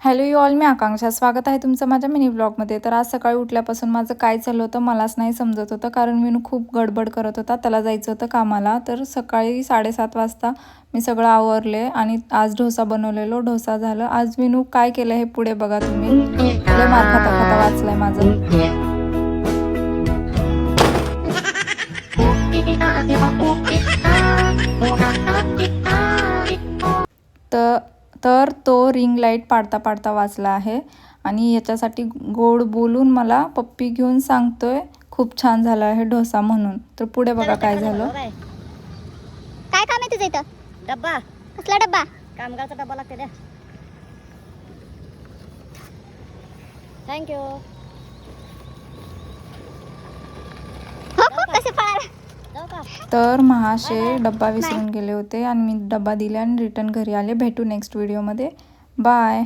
Hello you all, मी आकांक्षा. स्वागत आहे तुमचं माझ्या मिनी ब्लॉगमध्ये. तर आज सकाळी उठल्यापासून माझं काय चाललं होतं मलाच नाही समजत होतं, कारण विनू खूप गडबड करत होता. त्याला जायचं होतं कामाला. तर सकाळी 7:30 वाजता मी सगळं आवरले आणि आज डोसा बनवलेलो. डोसा झालं. आज विनू काय केलं हे पुढे बघा तुम्ही. लय मार खाता खाता वाचलंय माझं. तर तो रिंग लाईट पाडता पाडता वाचला आहे आणि याच्यासाठी गोड बोलून मला पप्पी घेऊन सांगतोय खूप छान झाला आहे डोसा म्हणून. तर पुढे बघा काय झालं. काय काम आहे तुझं इथं? डब्बा. कसला डब्बा? कामगारचा डब्बा लागते द्या. थँक्यू. कसे पळाला? जाऊ का? तर महाशय डब्बा विसरून गेले होते आणि मी डब्बा दिला आणि रिटर्न घरी आले. भेटू नेक्स्ट व्हिडिओमध्ये. बाय.